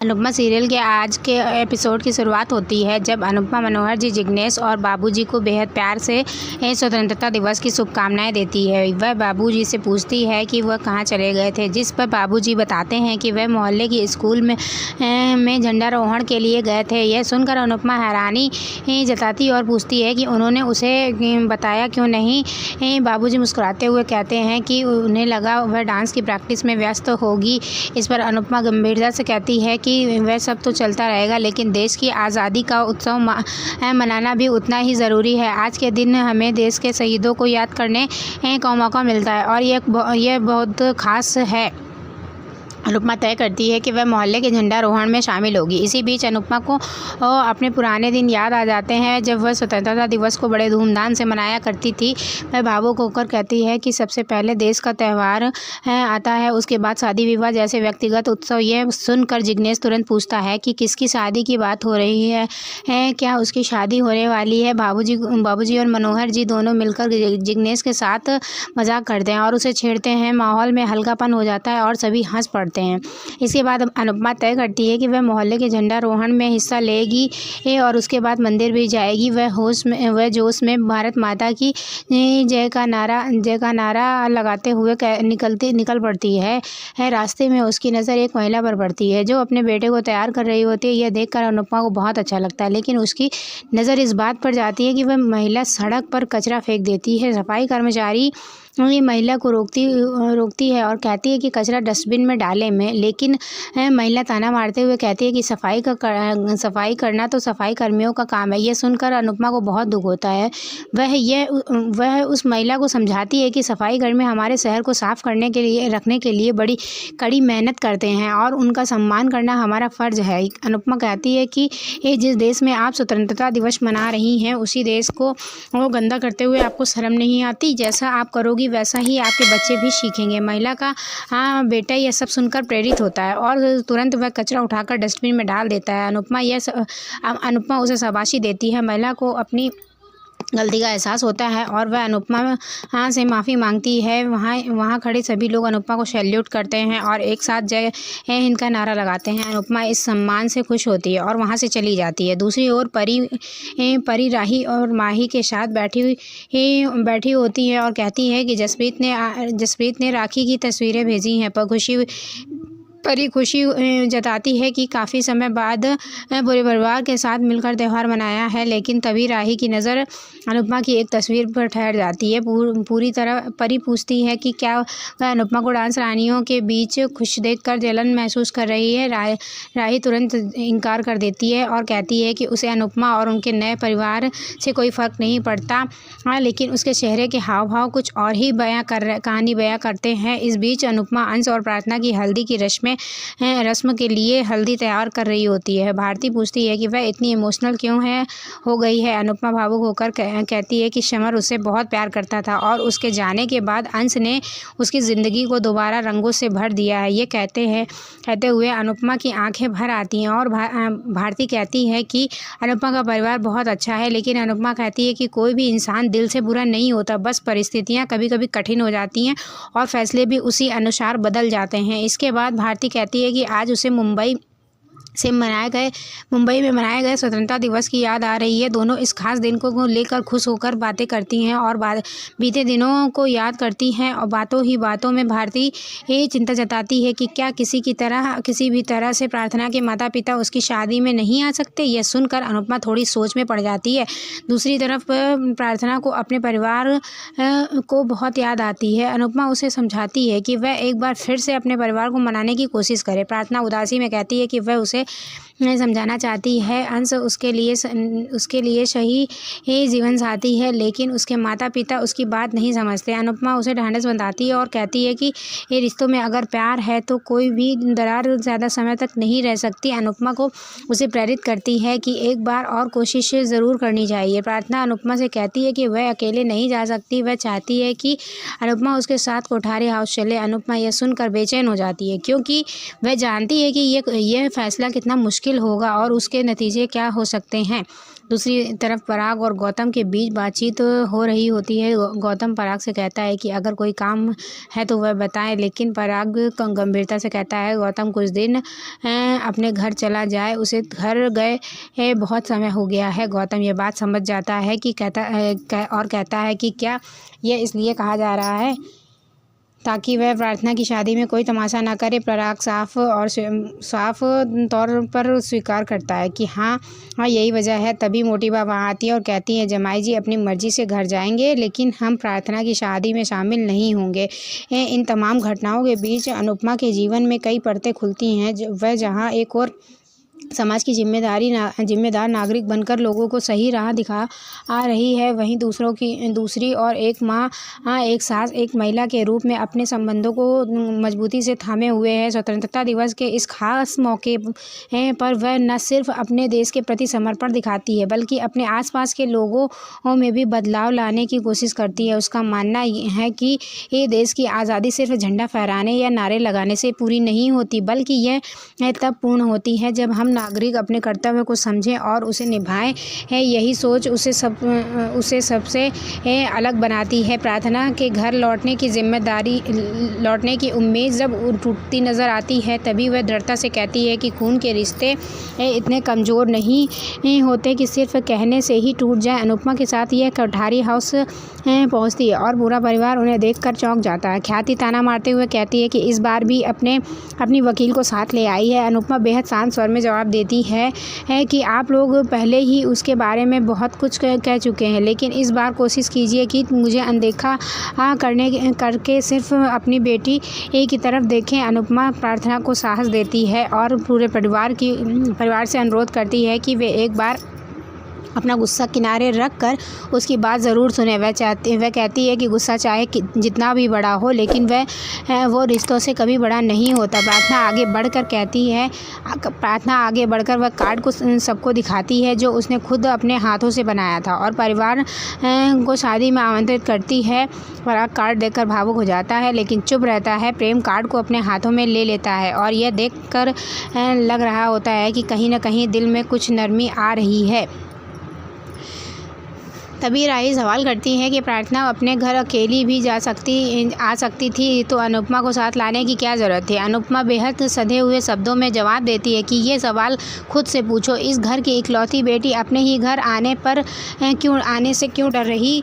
Anupama serial के आज के एपिसोड की शुरुआत होती है जब अनुपमा मनोहर जी जिग्नेश और बाबूजी को बेहद प्यार से स्वतंत्रता दिवस की शुभकामनाएं देती है। वह बाबूजी से पूछती है कि वह कहां चले गए थे, जिस पर बाबूजी बताते हैं कि वह मोहल्ले की स्कूल में झंडारोहण के लिए गए थे। यह सुनकर अनुपमा हैरानी जताती और पूछती है कि उन्होंने उसे बताया क्यों नहीं। बाबूजी मुस्कुराते हुए कहते हैं कि उन्हें लगा वह डांस की प्रैक्टिस में व्यस्त होगी। इस पर अनुपमा गंभीरता से कहती है कि वह सब तो चलता रहेगा, लेकिन देश की आज़ादी का उत्सव मनाना भी उतना ही ज़रूरी है। आज के दिन हमें देश के शहीदों को याद करने का मौका मिलता है और यह बहुत ख़ास है। अनुपमा तय करती है कि वह मोहल्ले के झंडारोहण में शामिल होगी। इसी बीच अनुपमा को अपने पुराने दिन याद आ जाते हैं जब वह स्वतंत्रता दिवस को बड़े धूमधाम से मनाया करती थी। वह भावुक होकर कहती है कि सबसे पहले देश का त्यौहार आता है, उसके बाद शादी विवाह जैसे व्यक्तिगत उत्सव। यह सुनकर जिग्नेश तुरंत पूछता है कि किसकी शादी की बात हो रही है, क्या उसकी शादी होने वाली है। बाबूजी और मनोहर जी दोनों मिलकर जिग्नेश के साथ मजाक करते हैं और उसे छेड़ते हैं। माहौल में हल्कापन हो जाता है और सभी हंस पड़ते हैं। इसके बाद अनुपमा तय करती है कि वह मोहल्ले के झंडारोहण में हिस्सा लेगी और उसके बाद मंदिर भी जाएगी। वह जोश में भारत माता की जय का नारा लगाते हुए निकल पड़ती है। रास्ते में उसकी नज़र एक महिला पर पड़ती है जो अपने बेटे को तैयार कर रही होती है। यह देखकर अनुपमा को बहुत अच्छा लगता है, लेकिन उसकी नज़र इस बात पर जाती है कि वह महिला सड़क पर कचरा फेंक देती है। सफाई कर्मचारी महिला को रोकती है और कहती है कि कचरा डस्टबिन में डालें लेकिन महिला ताना मारते हुए कहती है कि सफाई करना तो सफाई कर्मियों का काम है। यह सुनकर अनुपमा को बहुत दुख होता है। वह उस महिला को समझाती है कि सफाई कर्मी हमारे शहर को साफ रखने के लिए बड़ी कड़ी मेहनत करते हैं और उनका सम्मान करना हमारा फ़र्ज है। अनुपमा कहती है कि जिस देश में आप स्वतंत्रता दिवस मना रही हैं, उसी देश को गंदा करते हुए आपको शर्म नहीं आती। जैसा आप करोगी वैसा ही आपके बच्चे भी सीखेंगे। महिला का बेटा यह सब सुनकर प्रेरित होता है और तुरंत वह कचरा उठाकर डस्टबिन में डाल देता है। अनुपमा उसे शाबाशी देती है। महिला को अपनी गलती का एहसास होता है और वह अनुपमा से माफ़ी मांगती है। वहाँ खड़े सभी लोग अनुपमा को सैल्यूट करते हैं और एक साथ जय हिंद का नारा लगाते हैं। अनुपमा इस सम्मान से खुश होती है और वहाँ से चली जाती है। दूसरी ओर परी राही और माही के साथ बैठी होती है और कहती है कि जसप्रीत ने राखी की तस्वीरें भेजी हैं। परी खुशी जताती है कि काफ़ी समय बाद पूरे परिवार के साथ मिलकर त्यौहार मनाया है, लेकिन तभी राही की नज़र अनुपमा की एक तस्वीर पर ठहर जाती है। पूरी तरह परी पूछती है कि क्या वह अनुपमा को डांस रानियों के बीच खुश देखकर जलन महसूस कर रही है। राही तुरंत इनकार कर देती है और कहती है कि उसे अनुपमा और उनके नए परिवार से कोई फ़र्क नहीं पड़ता, लेकिन उसके चेहरे के हाव भाव कुछ और ही कहानी बयां करते हैं। इस बीच अनुपमा अंश और प्रार्थना की हल्दी की रस्म के लिए हल्दी तैयार कर रही होती है। भारती पूछती है कि वह इतनी इमोशनल क्यों हो गई है। अनुपमा भावुक होकर कहती है कि समर उससे बहुत प्यार करता था और उसके जाने के बाद अंश ने उसकी ज़िंदगी को दोबारा रंगों से भर दिया है। ये कहते हुए अनुपमा की आंखें भर आती हैं और भारती कहती है कि अनुपमा का परिवार बहुत अच्छा है, लेकिन अनुपमा कहती है कि कोई भी इंसान दिल से बुरा नहीं होता, बस परिस्थितियाँ कभी कभी कठिन हो जाती हैं और फैसले भी उसी अनुसार बदल जाते हैं। इसके बाद भारती कहती है कि आज उसे मुंबई में मनाए गए स्वतंत्रता दिवस की याद आ रही है। दोनों इस खास दिन को लेकर खुश होकर बातें करती हैं और बीते दिनों को याद करती हैं और बातों में भारती ये चिंता जताती है कि क्या किसी भी तरह से प्रार्थना के माता पिता उसकी शादी में नहीं आ सकते। यह सुनकर अनुपमा थोड़ी सोच में पड़ जाती है। दूसरी तरफ प्रार्थना को अपने परिवार को बहुत याद आती है। अनुपमा उसे समझाती है कि वह एक बार फिर से अपने परिवार को मनाने की कोशिश करे। प्रार्थना उदासी में कहती है कि वह उसे समझाना चाहती है अंश उसके लिए सही जीवन साथी है, लेकिन उसके माता पिता उसकी बात नहीं समझते। अनुपमा उसे ढांढस बंधाती है और कहती है कि ये रिश्तों में अगर प्यार है तो कोई भी दरार ज़्यादा समय तक नहीं रह सकती। अनुपमा को उसे प्रेरित करती है कि एक बार और कोशिश ज़रूर करनी चाहिए। प्रार्थना अनुपमा से कहती है कि वह अकेले नहीं जा सकती, वह चाहती है कि अनुपमा उसके साथ कोठारी हाउस चले। अनुपमा यह सुनकर बेचैन हो जाती है क्योंकि वह जानती है कि यह फैसला कितना मुश्किल मुश्किल होगा और उसके नतीजे क्या हो सकते हैं। दूसरी तरफ पराग और गौतम के बीच बातचीत हो रही होती है। गौतम पराग से कहता है कि अगर कोई काम है तो वह बताएं, लेकिन पराग गंभीरता से कहता है गौतम कुछ दिन अपने घर चला जाए, उसे घर गए बहुत समय हो गया है। गौतम ये बात समझ जाता है कि कहता है कि क्या यह इसलिए कहा जा रहा है ताकि वह प्रार्थना की शादी में कोई तमाशा ना करे। पराग साफ तौर पर स्वीकार करता है कि हाँ यही वजह है। तभी मोटी बा वहाँ आती है और कहती है जमाई जी अपनी मर्जी से घर जाएंगे, लेकिन हम प्रार्थना की शादी में शामिल नहीं होंगे। इन तमाम घटनाओं के बीच अनुपमा के जीवन में कई परतें खुलती हैं। वह जहाँ एक और समाज की जिम्मेदार नागरिक बनकर लोगों को सही राह दिखा आ रही है, वहीं दूसरी और एक माँ, एक सास, एक महिला के रूप में अपने संबंधों को मजबूती से थामे हुए है। स्वतंत्रता दिवस के इस खास मौके पर वह न सिर्फ अपने देश के प्रति समर्पण दिखाती है, बल्कि अपने आसपास के लोगों में भी बदलाव लाने की कोशिश करती है। उसका मानना है कि ये देश की आज़ादी सिर्फ झंडा फहराने या नारे लगाने से पूरी नहीं होती, बल्कि यह तब पूर्ण होती है जब हम नागरिक अपने कर्तव्य को समझें और उसे निभाएं। यही सोच उसे सबसे अलग बनाती है। प्रार्थना के घर लौटने की उम्मीद जब टूटती नज़र आती है, तभी वह दृढ़ता से कहती है कि खून के रिश्ते इतने कमज़ोर नहीं होते कि सिर्फ कहने से ही टूट जाए। अनुपमा के साथ यह कोठारी हाउस पहुंचती है और पूरा परिवार उन्हें देखकर चौंक जाता है। ख्याति ताना मारते हुए कहती है कि इस बार भी अपनी वकील को साथ ले आई है। अनुपमा बेहद शांत स्वर में जवाब देती है कि आप लोग पहले ही उसके बारे में बहुत कुछ कह चुके हैं, लेकिन इस बार कोशिश कीजिए कि मुझे अनदेखा करके सिर्फ अपनी बेटी की तरफ देखें। अनुपमा प्रार्थना को साहस देती है और पूरे परिवार से अनुरोध करती है कि वे एक बार अपना गुस्सा किनारे रख कर उसकी बात ज़रूर सुने। वह कहती है कि गुस्सा चाहे जितना भी बड़ा हो, लेकिन वो रिश्तों से कभी बड़ा नहीं होता। प्रार्थना आगे बढ़कर वह कार्ड को सबको दिखाती है जो उसने खुद अपने हाथों से बनाया था और परिवार को शादी में आमंत्रित करती है। पराग कार्ड देखकर भावुक हो जाता है, लेकिन चुप रहता है। प्रेम कार्ड को अपने हाथों में ले लेता है और यह देखकर लग रहा होता है कि कहीं न कहीं दिल में कुछ नरमी आ रही है। तभी राही सवाल करती है कि प्रार्थना अपने घर अकेली भी आ सकती थी, तो अनुपमा को साथ लाने की क्या ज़रूरत थी। अनुपमा बेहद सधे हुए शब्दों में जवाब देती है कि ये सवाल खुद से पूछो। इस घर की इकलौती बेटी अपने ही घर आने से क्यों डर रही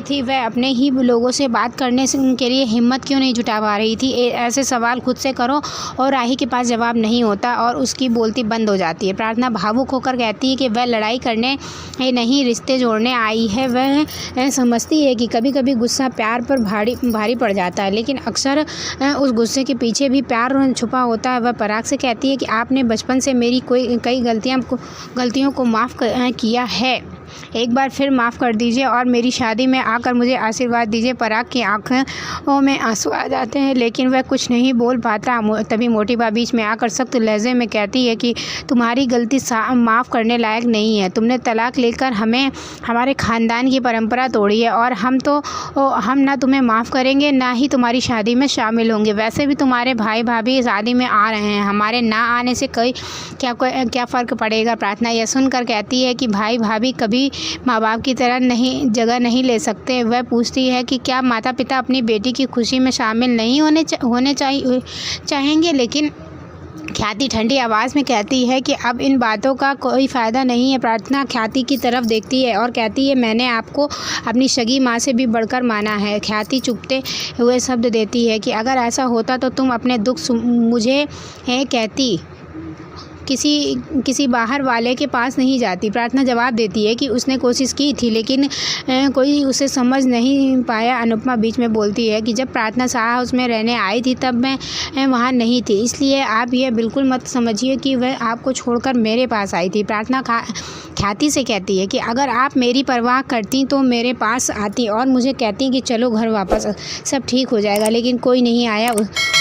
थी। वह अपने ही लोगों से बात करने के लिए हिम्मत क्यों नहीं जुटा पा रही थी। ऐसे सवाल खुद से करो और राही के पास जवाब नहीं होता और उसकी बोलती बंद हो जाती है। प्रार्थना भावुक होकर कहती है कि वह लड़ाई करने नहीं, रिश्ते जोड़ने आई है। वह समझती है कि कभी कभी गुस्सा प्यार पर भारी पड़ जाता है, लेकिन अक्सर उस गुस्से के पीछे भी प्यार छुपा होता है। वह पराग से कहती है कि आपने बचपन से मेरी कई गलतियों को माफ़ किया है, एक बार फिर माफ़ कर दीजिए और मेरी शादी में आकर मुझे आशीर्वाद दीजिए। पराग की आंखों में आंसू आ जाते हैं, लेकिन वह कुछ नहीं बोल पाता। तभी मोटी बा बीच में आकर सख्त लहजे में कहती है कि तुम्हारी गलती माफ़ करने लायक नहीं है। तुमने तलाक लेकर हमारे ख़ानदान की परंपरा तोड़ी है और हम ना तुम्हें माफ़ करेंगे, ना ही तुम्हारी शादी में शामिल होंगे। वैसे भी तुम्हारे भाई भाभी शादी में आ रहे हैं, हमारे ना आने से क्या फ़र्क पड़ेगा। प्रार्थना यह सुनकर कहती है कि भाई भाभी कभी माँ बाप की तरह जगह नहीं ले सकते। वह पूछती है कि क्या माता पिता अपनी बेटी की खुशी में शामिल नहीं होने चाहेंगे, लेकिन ख्याति ठंडी आवाज़ में कहती है कि अब इन बातों का कोई फ़ायदा नहीं है। प्रार्थना ख्याति की तरफ देखती है और कहती है मैंने आपको अपनी सगी माँ से भी बढ़कर माना है। ख्याति चुपते हुए शब्द देती है कि अगर ऐसा होता तो तुम अपने दुख मुझे कहती, किसी बाहर वाले के पास नहीं जाती। प्रार्थना जवाब देती है कि उसने कोशिश की थी, लेकिन कोई उसे समझ नहीं पाया। अनुपमा बीच में बोलती है कि जब प्रार्थना शाह हाउस में रहने आई थी तब मैं वहाँ नहीं थी, इसलिए आप यह बिल्कुल मत समझिए कि वह आपको छोड़कर मेरे पास आई थी। प्रार्थना ख्याति से कहती है कि अगर आप मेरी परवाह करती तो मेरे पास आती और मुझे कहती कि चलो घर वापस, सब ठीक हो जाएगा, लेकिन कोई नहीं आया,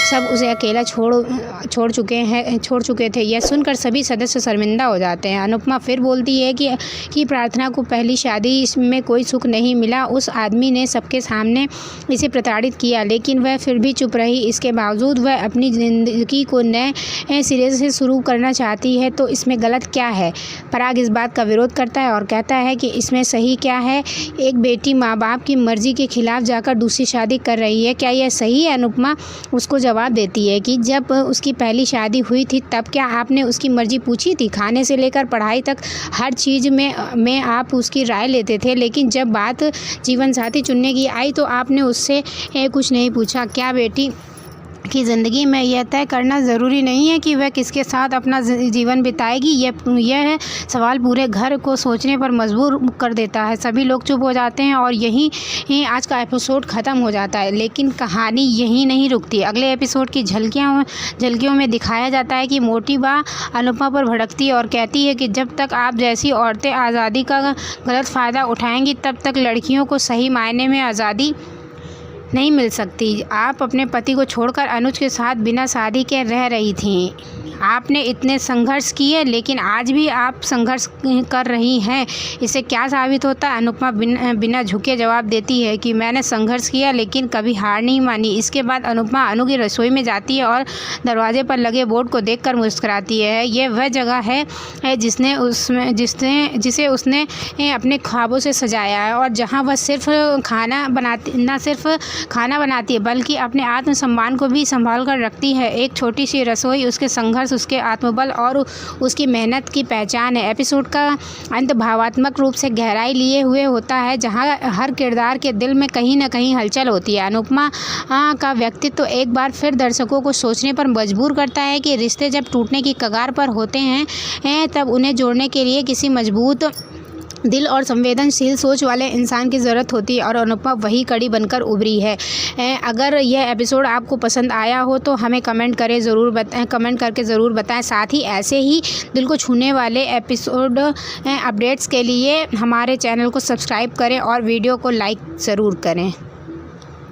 सब उसे अकेला छोड़ चुके थे। यह सुनकर सभी सदस्य शर्मिंदा हो जाते हैं। अनुपमा फिर बोलती है कि प्रार्थना को पहली शादी में कोई सुख नहीं मिला, उस आदमी ने सबके सामने इसे प्रताड़ित किया, लेकिन वह फिर भी चुप रही। इसके बावजूद वह अपनी ज़िंदगी को नए सिरे से शुरू करना चाहती है, तो इसमें गलत क्या है? पराग इस बात का विरोध करता है और कहता है कि इसमें सही क्या है? एक बेटी माँ बाप की मर्जी के खिलाफ जाकर दूसरी शादी कर रही है, क्या यह सही है? अनुपमा उसको जवाब देती है कि जब उसकी पहली शादी हुई थी तब क्या आपने उसकी मर्जी पूछी थी? खाने से लेकर पढ़ाई तक हर चीज़ में आप उसकी राय लेते थे, लेकिन जब बात जीवन साथी चुनने की आई तो आपने उससे कुछ नहीं पूछा। क्या बेटी की ज़िंदगी में यह तय करना ज़रूरी नहीं है कि वह किसके साथ अपना जीवन बिताएगी? यह सवाल पूरे घर को सोचने पर मजबूर कर देता है। सभी लोग चुप हो जाते हैं और यहीं आज का एपिसोड ख़त्म हो जाता है। लेकिन कहानी यहीं नहीं रुकती। अगले एपिसोड की झलकियों में दिखाया जाता है कि मोटी बा अनुपमा पर भड़कती और कहती है कि जब तक आप जैसी औरतें आज़ादी का गलत फ़ायदा उठाएंगी तब तक लड़कियों को सही मायने में आज़ादी नहीं मिल सकती। आप अपने पति को छोड़कर अनुज के साथ बिना शादी के रह रही थीं। आपने इतने संघर्ष किए, लेकिन आज भी आप संघर्ष कर रही हैं। इससे क्या साबित होता है? अनुपमा बिना झुके जवाब देती है कि मैंने संघर्ष किया लेकिन कभी हार नहीं मानी। इसके बाद अनुपमा अनु की रसोई में जाती है और दरवाजे पर लगे बोर्ड को देखकर मुस्कुराती है। ये वह जगह है जिसे उसने अपने ख्वाबों से सजाया है और जहाँ वह न सिर्फ खाना बनाती है बल्कि अपने आत्मसम्मान को भी संभाल कर रखती है। एक छोटी सी रसोई उसके संघर्ष, उसके आत्मबल और उसकी मेहनत की पहचान है। एपिसोड का अंत भावात्मक रूप से गहराई लिए हुए होता है, जहां हर किरदार के दिल में कहीं न कहीं हलचल होती है। अनुपमा का व्यक्तित्व तो एक बार फिर दर्शकों को सोचने पर मजबूर करता है कि रिश्ते जब टूटने की कगार पर होते हैं तब उन्हें जोड़ने के लिए किसी मजबूत दिल और संवेदनशील सोच वाले इंसान की ज़रूरत होती है और अनुपमा वही कड़ी बनकर उभरी है। अगर यह एपिसोड आपको पसंद आया हो तो हमें कमेंट करके ज़रूर बताएं। साथ ही ऐसे ही दिल को छूने वाले एपिसोड अपडेट्स के लिए हमारे चैनल को सब्सक्राइब करें और वीडियो को लाइक ज़रूर करें।